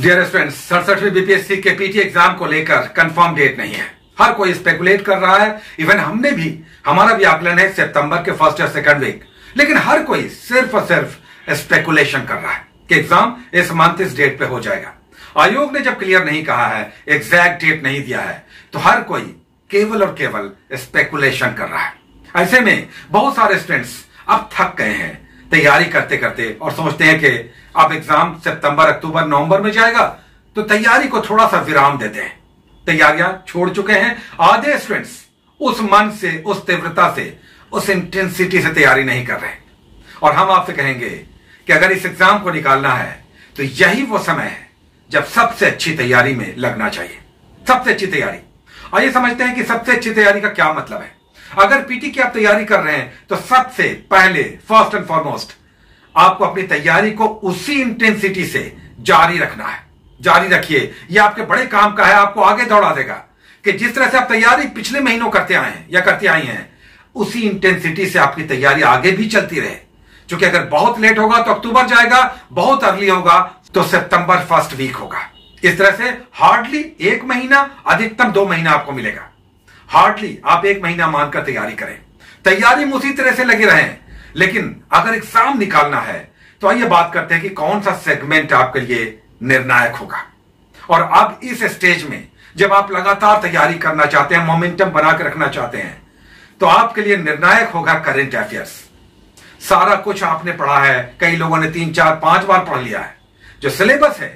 Dear students, 67वीं BPSC के PT exam को लेकर कंफर्म डेट नहीं है। हर कोई स्पेकुलेट कर रहा है। इवन हमने भी, हमारा भी आकलन है सितंबर के फर्स्ट या सेकंड वीक, लेकिन हर कोई सिर्फ और सिर्फ स्पेकुलेशन कर रहा है कि एग्जाम इस मंथ इस डेट पे हो जाएगा। आयोग ने जब क्लियर नहीं कहा है, एग्जैक्ट डेट नहीं दिया है, तो हर कोई केवल और केवल स्पेकुलेशन कर रहा है। ऐसे में बहुत सारे स्टूडेंट्स अब थक गए हैं तैयारी करते करते और सोचते हैं कि अब एग्जाम सितंबर, अक्टूबर, नवंबर में जाएगा, तो तैयारी को थोड़ा सा विराम देते हैं। तैयारियां छोड़ चुके हैं। आधे स्टूडेंट्स उस मन से, उस तीव्रता से, उस इंटेंसिटी से तैयारी नहीं कर रहे। और हम आपसे कहेंगे कि अगर इस एग्जाम को निकालना है तो यही वो समय है जब सबसे अच्छी तैयारी में लगना चाहिए। सबसे अच्छी तैयारी, आइए समझते हैं कि सबसे अच्छी तैयारी का क्या मतलब है। अगर पीटी की आप तैयारी कर रहे हैं तो सबसे पहले, फर्स्ट एंड फॉरमोस्ट, आपको अपनी तैयारी को उसी इंटेंसिटी से जारी रखना है। जारी रखिए, यह आपके बड़े काम का है, आपको आगे दौड़ा देगा कि जिस तरह से आप तैयारी पिछले महीनों करते आए हैं या करती आई हैं, उसी इंटेंसिटी से आपकी तैयारी आगे भी चलती रहे। क्योंकि अगर बहुत लेट होगा तो अक्टूबर जाएगा, बहुत अर्ली होगा तो सितंबर फर्स्ट वीक होगा। इस तरह से हार्डली 1 महीना, अधिकतम 2 महीना आपको मिलेगा। हार्डली आप 1 महीना मानकर तैयारी करें। तैयारी में उसी तरह से लगे रहें। लेकिन अगर एग्जाम निकालना है तो आइए बात करते हैं कि कौन सा सेगमेंट आपके लिए निर्णायक होगा। और अब इस स्टेज में जब आप लगातार तैयारी करना चाहते हैं, मोमेंटम बनाकर रखना चाहते हैं, तो आपके लिए निर्णायक होगा करंट अफेयर्स। सारा कुछ आपने पढ़ा है, कई लोगों ने 3, 4, 5 बार पढ़ लिया है जो सिलेबस है,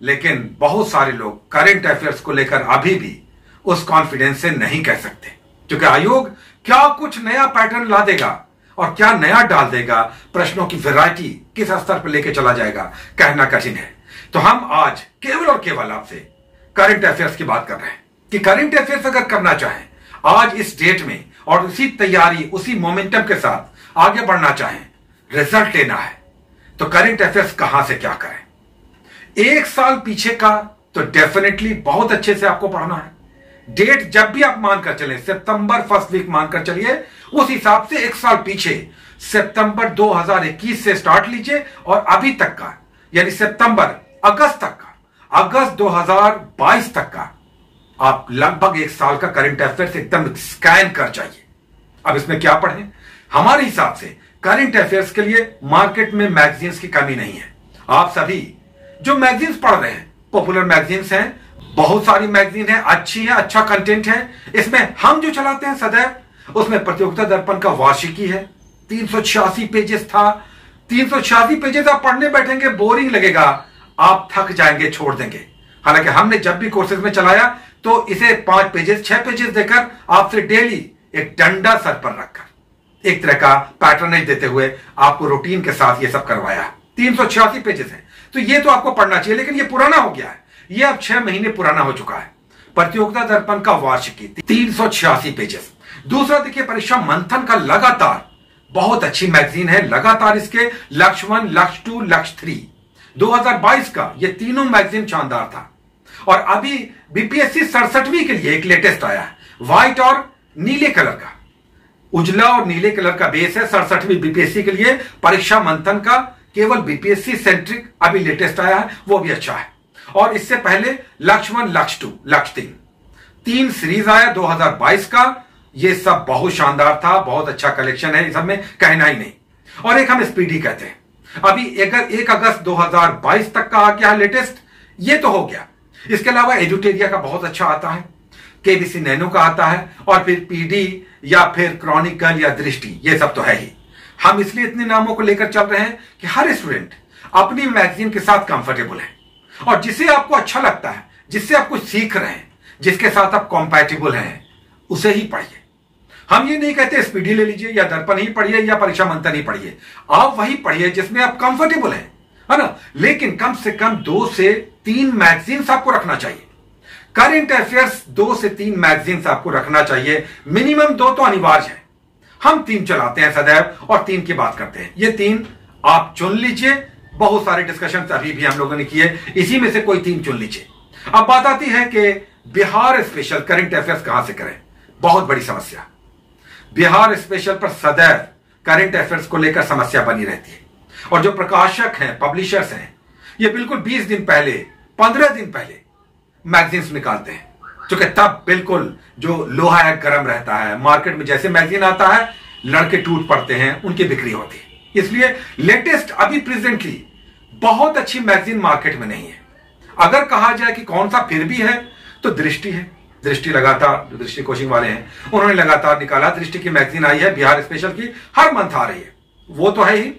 लेकिन बहुत सारे लोग करंट अफेयर्स को लेकर अभी भी उस कॉन्फिडेंस से नहीं कह सकते, क्योंकि आयोग क्या कुछ नया पैटर्न ला देगा और क्या नया डाल देगा, प्रश्नों की वैरायटी किस स्तर पर लेके चला जाएगा, कहना कठिन है। तो हम आज केवल और केवल आपसे करंट अफेयर्स की बात कर रहे हैं कि करंट अफेयर्स अगर करना चाहें आज इस डेट में और उसी तैयारी, उसी मोमेंटम के साथ आगे बढ़ना चाहें, रिजल्ट लेना है, तो करंट अफेयर्स कहां से क्या करें। 1 साल पीछे का तो डेफिनेटली बहुत अच्छे से आपको पढ़ना है। डेट जब भी आप मानकर चले, सितंबर फर्स्ट वीक मानकर चलिए, उस हिसाब से 1 साल पीछे सितंबर 2021 से स्टार्ट लीजिए और अभी तक का, यानी सितंबर अगस्त तक का, अगस्त 2022 तक का आप लगभग 1 साल का करंट अफेयर्स एकदम स्कैन कर जाइए। अब इसमें क्या पढ़ें? हमारे हिसाब से करंट अफेयर्स के लिए मार्केट में मैगजीन्स की कमी नहीं है। आप सभी जो मैगजीन्स पढ़ रहे हैं, पॉपुलर मैगजीन्स हैं, बहुत सारी मैगजीन है, अच्छी है, अच्छा कंटेंट है। इसमें हम जो चलाते हैं सदैव, उसमें प्रतियोगिता दर्पण का वार्षिकी है, 386 पेजेस था। 386 पेजेस आप पढ़ने बैठेंगे, बोरिंग लगेगा, आप थक जाएंगे, छोड़ देंगे। हालांकि हमने जब भी कोर्सेज में चलाया तो इसे 5 पेजेस, 6 पेजेस देकर आपसे डेली एक डंडा सर पर रखकर एक तरह का पैटर्नेज देते हुए आपको रूटीन के साथ ये सब करवाया। 386 पेजेस है, तो ये तो आपको पढ़ना चाहिए, लेकिन ये पुराना हो गया है। ये अब 6 महीने पुराना हो चुका है। प्रतियोगिता दर्पण का वार्षिकी 386 पेजेस। दूसरा देखिए, परीक्षा मंथन का लगातार बहुत अच्छी मैगजीन है, लगातार इसके लक्ष्य 1, लक्ष्य 2, लक्ष्य 3 2022 का ये तीनों मैगजीन शानदार था। और अभी बीपीएससी 67वीं के लिए एक लेटेस्ट आया है, व्हाइट और नीले कलर का, उजला और नीले कलर का बेस है 67वीं बीपीएससी के लिए। परीक्षा मंथन का केवल बीपीएससी सेंट्रिक अभी लेटेस्ट आया है, वो भी अच्छा है। और इससे पहले लक्ष्य 1, लक्ष्य 2, लक्ष्य 3 सीरीज आया 2022 का। ये सब बहुत शानदार था, बहुत अच्छा कलेक्शन है, इस सब में कहना ही नहीं। और एक हम स्पीडी कहते हैं, अभी 1 अगस्त 2022 तक का आ गया लेटेस्ट, ये तो हो गया। इसके अलावा एजुटेरिया का बहुत अच्छा आता है, केबीसी नैनो का आता है, और फिर पीडी या फिर क्रॉनिकल या दृष्टि, ये सब तो है ही। हम इसलिए इतने नामों को लेकर चल रहे हैं कि हर स्टूडेंट अपनी मैगजीन के साथ कंफर्टेबल है, और जिसे आपको अच्छा लगता है, जिससे आप कुछ सीख रहे हैं, जिसके साथ आप कॉम्पैटिबल हैं, उसे ही पढ़िए। हम ये नहीं कहते स्पीडी ले लीजिए या दर्पण ही पढ़िए या परीक्षा मंथन ही पढ़िए। आप वही पढ़िए जिसमें आप कंफर्टेबल हैं, है ना। लेकिन कम से कम 2 से 3 मैगजीन्स आपको रखना चाहिए। करंट अफेयर्स 2 से 3 मैगजीन्स आपको रखना चाहिए, मिनिमम 2 तो अनिवार्य है। हम 3 चलाते हैं सदैव और 3 की बात करते हैं। ये 3 आप चुन लीजिए। बहुत सारे डिस्कशन अभी भी हम लोगों ने किए, इसी में से कोई 3 चुन लीजिए। अब बात आती है कि बिहार स्पेशल करंट अफेयर्स कहां से करें। बहुत बड़ी समस्या, बिहार स्पेशल पर सदैव करंट अफेयर्स को लेकर समस्या बनी रहती है। और जो प्रकाशक हैं, पब्लिशर्स हैं, ये बिल्कुल 20 दिन पहले 15 दिन पहले मैगजीन्स निकालते हैं, क्योंकि तब बिल्कुल जो लोहा है गर्म रहता है। मार्केट में जैसे मैगजीन आता है लड़के टूट पड़ते हैं, उनकी बिक्री होती है। इसलिए लेटेस्ट अभी प्रेजेंटली बहुत अच्छी मैगजीन मार्केट में नहीं है। अगर कहा जाए कि कौन सा फिर भी है तो दृष्टि है। दृष्टि लगातार, जो दृष्टि कोचिंग वाले हैं उन्होंने लगातार निकाला। दृष्टि की मैगजीन आई है, बिहार स्पेशल की, हर मंथ आ रही है, वो तो है ही।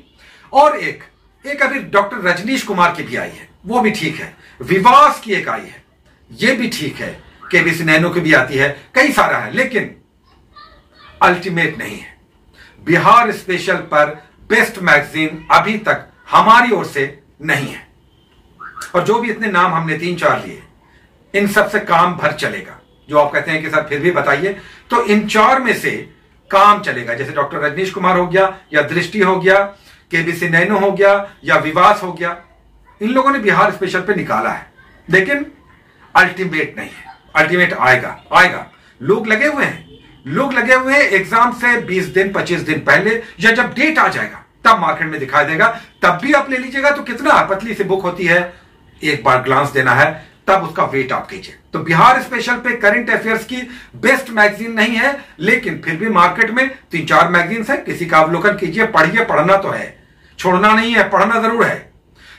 और एक अभी डॉक्टर रजनीश कुमार की भी आई है, वो भी ठीक है। विवास की एक आई है, ये भी ठीक है। केबीसी नैनो की भी आती है, कई सारा है, लेकिन अल्टीमेट नहीं है। बिहार स्पेशल पर बेस्ट मैगजीन अभी तक हमारी ओर से नहीं है। और जो भी इतने नाम हमने 3-4 लिए, इन सब से काम भर चलेगा। जो आप कहते हैं कि सर फिर भी बताइए, तो इन 4 में से काम चलेगा। जैसे डॉक्टर रजनीश कुमार हो गया, या दृष्टि हो गया, केबीसी नैनो हो गया, या विवास हो गया, इन लोगों ने बिहार स्पेशल पे निकाला है, लेकिन अल्टीमेट नहीं है। अल्टीमेट आएगा। लोग लगे हुए हैं एग्जाम से 20 दिन 25 दिन पहले, या जब डेट आ जाएगा तब मार्केट में दिखाई देगा। तब भी आप ले लीजिएगा तो कितना पतली सी बुक होती है, एक बार ग्लांस देना है, तब उसका वेट आप कीजिए। तो बिहार स्पेशल पे करंट अफेयर्स की बेस्ट मैगजीन नहीं है, लेकिन फिर भी मार्केट में 3-4 मैगजीन है। किसी का अवलोकन कीजिए, पढ़िए, पढ़ना तो है, छोड़ना नहीं है, पढ़ना जरूर है।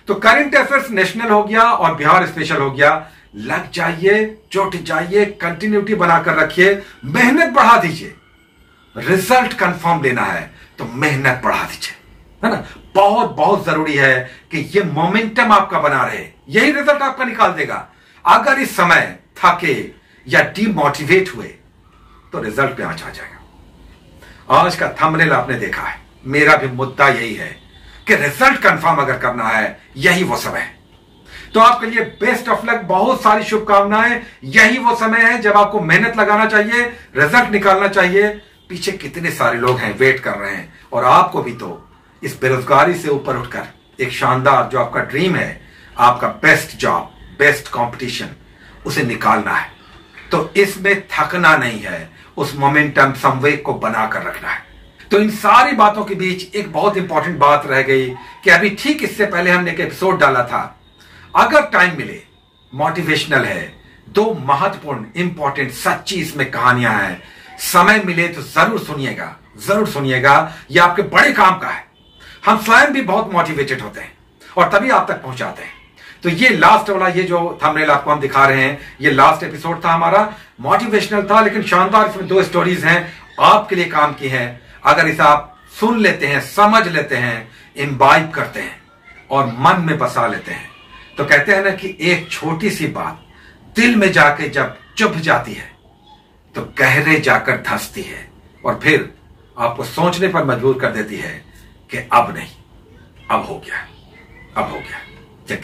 तो करंट अफेयर्स नेशनल हो गया और बिहार स्पेशल हो गया। लग जाइए, जुट जाइए, कंटिन्यूटी बनाकर रखिए, मेहनत बढ़ा दीजिए। रिजल्ट कंफर्म लेना है तो मेहनत बढ़ा दीजिए, है ना। बहुत बहुत जरूरी है कि ये मोमेंटम आपका बना रहे, यही रिजल्ट आपका निकाल देगा। अगर इस समय थके या डीमोटिवेट हुए तो रिजल्ट पे आंच आ जाएगा। आज का थंबनेल आपने देखा है, मेरा भी मुद्दा यही है कि रिजल्ट कंफर्म अगर करना है, यही वो समय है। तो आपके लिए बेस्ट ऑफ लक, बहुत सारी शुभकामनाएं। यही वो समय है जब आपको मेहनत लगाना चाहिए, रिजल्ट निकालना चाहिए। पीछे कितने सारे लोग हैं, वेट कर रहे हैं, और आपको भी तो इस बेरोजगारी से ऊपर उठकर एक शानदार जो आपका ड्रीम है, आपका बेस्ट जॉब, बेस्ट कंपटीशन, उसे निकालना है। तो इसमें थकना नहीं है, उस मोमेंटम, संवेग को बनाकर रखना है। तो इन सारी बातों के बीच एक बहुत इंपॉर्टेंट बात रह गई कि अभी ठीक इससे पहले हमने एक एपिसोड डाला था, अगर टाइम मिले, मोटिवेशनल है, 2 महत्वपूर्ण इंपॉर्टेंट सच्ची इसमें कहानियां हैं। समय मिले तो जरूर सुनिएगा, यह आपके बड़े काम का है। हम स्वयं भी बहुत मोटिवेटेड होते हैं और तभी आप तक पहुंचाते हैं। तो ये लास्ट वाला, ये जो थंबनेल आपको हम दिखा रहे हैं, ये लास्ट एपिसोड था हमारा, मोटिवेशनल था, लेकिन शानदार। इसमें 2 स्टोरीज हैं, आपके लिए काम की हैं। अगर इसे आप सुन लेते हैं, समझ लेते हैं, इम्बाइब करते हैं और मन में बसा लेते हैं, तो कहते हैं ना कि एक छोटी सी बात दिल में जाके जब चुभ जाती है तो गहरे जाकर धंसती है, और फिर आपको सोचने पर मजबूर कर देती है कि अब नहीं, अब हो गया। जय